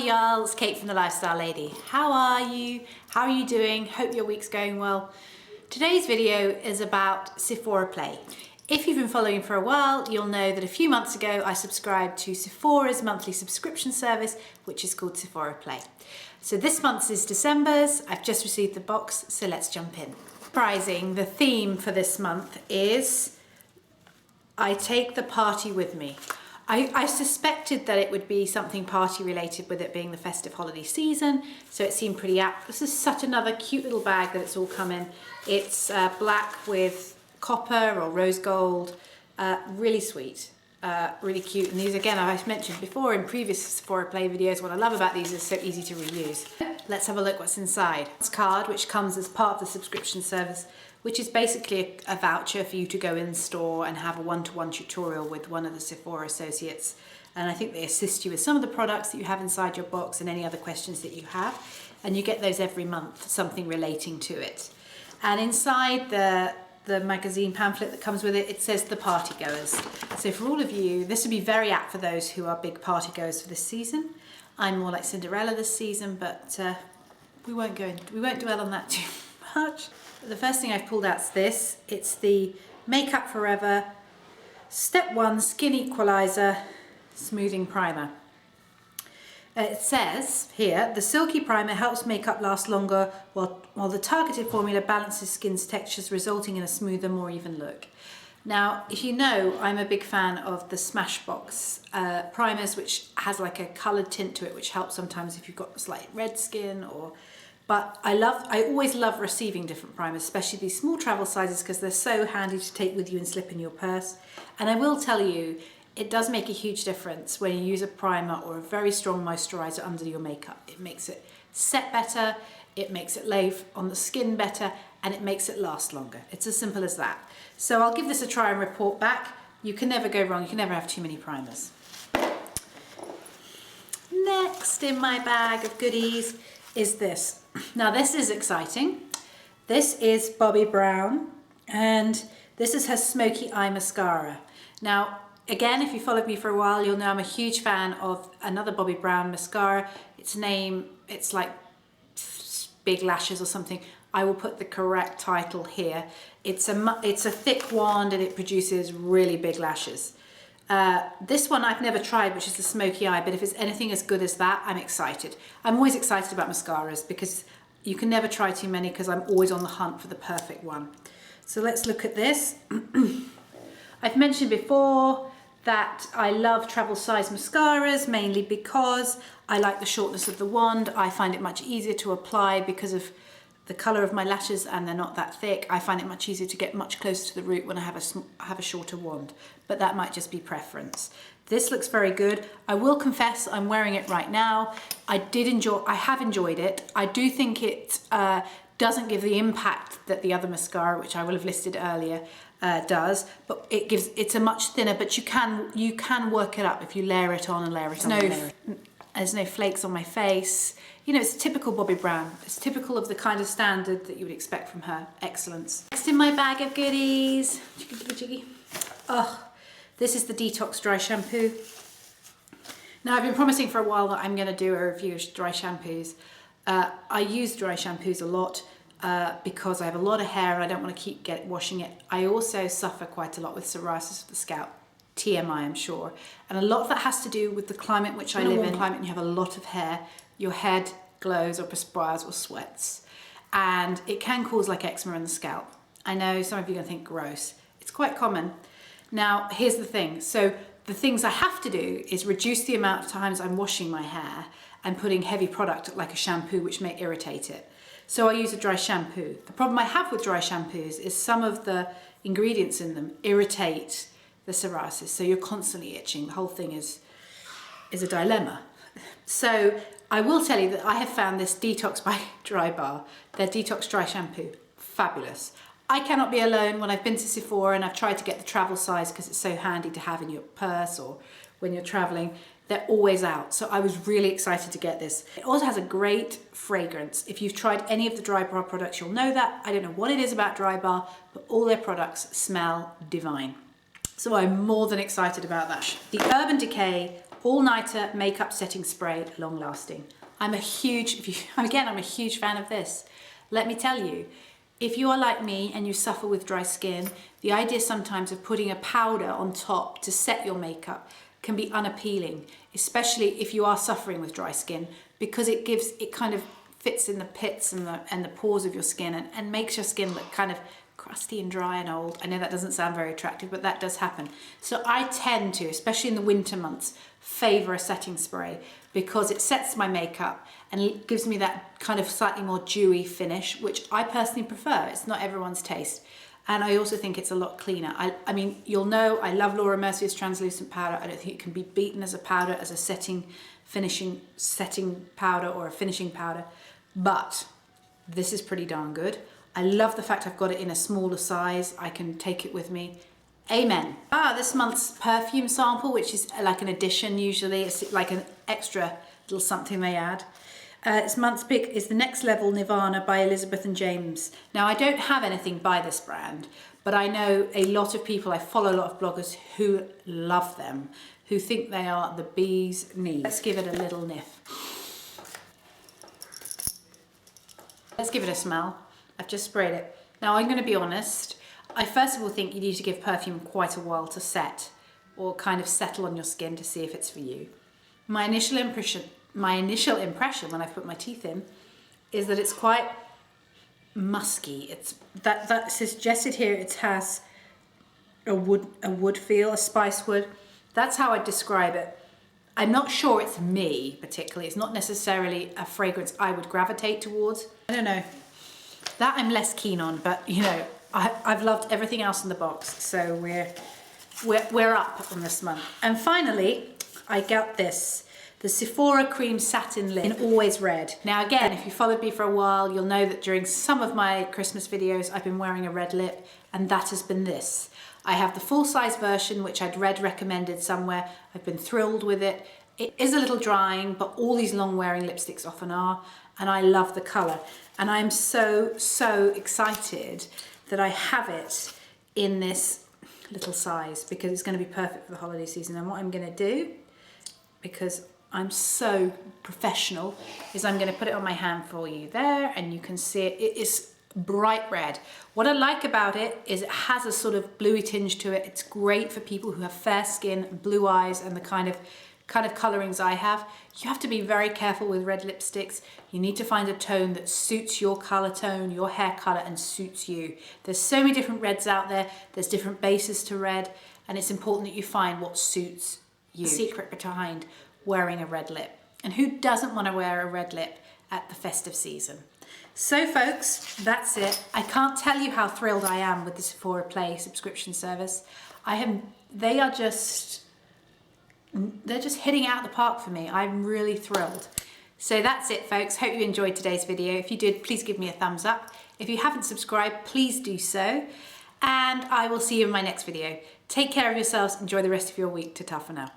y'all, it's Kate from The Lifestyle Lady. How are you? How are you doing? Hope your week's going well. Today's video is about Sephora Play. If you've been following for a while, you'll know that a few months ago I subscribed to Sephora's monthly subscription service, which is called Sephora Play. So this month's is December's. I've just received the box, so let's jump in. Surprising, the theme for this month is I take the party with me. I suspected that it would be something party related with it being the festive holiday season, so it seemed pretty apt. This is such another cute little bag that it's all come in. It's black with copper or rose gold, really sweet, really cute. And these, again, I've mentioned before in previous Sephora Play videos, what I love about these is so easy to reuse. Let's have a look what's inside. This card, which comes as part of the subscription service, which is basically a voucher for you to go in store and have a one-to-one tutorial with one of the Sephora associates. And I think they assist you with some of the products that you have inside your box and any other questions that you have. And you get those every month, something relating to it. And inside the magazine pamphlet that comes with it, it says the party goers. So for all of you, this would be very apt for those who are big party goers for this season. I'm more like Cinderella this season, but we won't dwell on that too much. The first thing I've pulled out is this. It's the Make Up Forever Step 1 Skin Equalizer Smoothing Primer. It says here, the silky primer helps makeup last longer while the targeted formula balances skin's textures, resulting in a smoother, more even look. Now, if you know, I'm a big fan of the Smashbox primers, which has like a coloured tint to it, which helps sometimes if you've got slight red skin or... But I always love receiving different primers, especially these small travel sizes, because they're so handy to take with you and slip in your purse. And I will tell you, it does make a huge difference when you use a primer or a very strong moisturizer under your makeup. It makes it set better, it makes it lay on the skin better, and it makes it last longer. It's as simple as that. So I'll give this a try and report back. You can never go wrong, you can never have too many primers. Next in my bag of goodies is this. Now this is exciting. This is Bobbi Brown, and this is her Smoky Eye Mascara. Now, again, if you followed me for a while, you'll know I'm a huge fan of another Bobbi Brown mascara. It's like Big Lashes or something. I will put the correct title here. It's a thick wand and it produces really big lashes. This one I've never tried, which is the Smoky Eye, but if it's anything as good as that, I'm excited. I'm always excited about mascaras because you can never try too many because I'm always on the hunt for the perfect one. So let's look at this. I've mentioned before that I love travel size mascaras, mainly because I like the shortness of the wand. I find it much easier to apply because of the colour of my lashes, and they're not that thick. I find it much easier to get much closer to the root when I have a shorter wand, but that might just be preference. This looks very good. I will confess I'm wearing it right now. I have enjoyed it. I do think it doesn't give the impact that the other mascara, which I will have listed earlier, does, but it's a much thinner, but you can work it up if you layer it on and layer it on. There's no flakes on my face. You know, it's typical Bobbi Brown. It's typical of the kind of standard that you would expect from her. Excellence. Next in my bag of goodies. Oh, this is the Detox Dry Shampoo. Now, I've been promising for a while that I'm going to do a review of dry shampoos. I use dry shampoos a lot because I have a lot of hair and I don't want to keep washing it. I also suffer quite a lot with psoriasis of the scalp. TMI, I'm sure. And a lot of that has to do with the climate in which I live in. Climate, and you have a lot of hair. Your head glows or perspires or sweats. And it can cause like eczema in the scalp. I know some of you are going to think gross. It's quite common. Now, here's the thing. So the things I have to do is reduce the amount of times I'm washing my hair and putting heavy product like a shampoo, which may irritate it. So I use a dry shampoo. The problem I have with dry shampoos is some of the ingredients in them irritate the psoriasis, so you're constantly itching. The whole thing is a dilemma. So I will tell you that I have found this Detox by Dry Bar, their Detox Dry Shampoo, fabulous. I cannot be alone when I've been to Sephora and I've tried to get the travel size because it's so handy to have in your purse or when you're traveling. They're always out, so I was really excited to get this. It also has a great fragrance. If you've tried any of the Dry Bar products, you'll know that. I don't know what it is about Dry Bar, but all their products smell divine. So I'm more than excited about that. The Urban Decay all-nighter makeup setting spray, long lasting. I'm a huge fan of this. Let me tell you, if you are like me and you suffer with dry skin, the idea sometimes of putting a powder on top to set your makeup can be unappealing, especially if you are suffering with dry skin, because it kind of fits in the pits and the pores of your skin and makes your skin look kind of crusty and dry and old. I know that doesn't sound very attractive, but that does happen. So I tend to, especially in the winter months, favour a setting spray because it sets my makeup and it gives me that kind of slightly more dewy finish, which I personally prefer. It's not everyone's taste. And I also think it's a lot cleaner. I mean, you'll know I love Laura Mercier's translucent powder. I don't think it can be beaten as a powder, as a setting powder or a finishing powder, but this is pretty darn good. I love the fact I've got it in a smaller size. I can take it with me. Amen. This month's perfume sample, which is like an addition usually. It's like an extra little something they add. This month's pick is the Next Level Nirvana by Elizabeth and James. Now, I don't have anything by this brand, but I know a lot of people, I follow a lot of bloggers who love them, who think they are the bee's knees. Let's give it a little sniff. Let's give it a smell. I've just sprayed it. Now, I'm going to be honest. I first of all think you need to give perfume quite a while to set or kind of settle on your skin to see if it's for you. My initial impression when I put my teeth in is that it's quite musky. It's that suggested here. It has a wood feel, a spice wood. That's how I'd describe it. I'm not sure it's me particularly. It's not necessarily a fragrance I would gravitate towards. I don't know. That I'm less keen on, but you know, I've loved everything else in the box, so we're up on this month. And finally, I got this. The Sephora Cream Satin Lip in Always Red. Now again, if you followed me for a while, you'll know that during some of my Christmas videos, I've been wearing a red lip, and that has been this. I have the full-size version, which I'd read recommended somewhere. I've been thrilled with it. It is a little drying, but all these long-wearing lipsticks often are, and I love the colour. And I'm so excited that I have it in this little size because it's going to be perfect for the holiday season. And what I'm going to do, because I'm so professional, is I'm going to put it on my hand for you there, and you can see it. It is bright red. What I like about it is it has a sort of bluey tinge to it. It's great for people who have fair skin, blue eyes, and the kind of colorings I have. You have to be very careful with red lipsticks. You need to find a tone that suits your color tone, your hair color, and suits you. There's so many different reds out there. There's different bases to red, and it's important that you find what suits you. The secret behind wearing a red lip. And who doesn't want to wear a red lip at the festive season? So folks, that's it. I can't tell you how thrilled I am with the Sephora Play subscription service. They're just hitting it out of the park for me. I'm really thrilled. So that's it, folks. Hope you enjoyed today's video. If you did, please give me a thumbs up. If you haven't subscribed, please do so. And I will see you in my next video. Take care of yourselves. Enjoy the rest of your week. Ta-ta for now.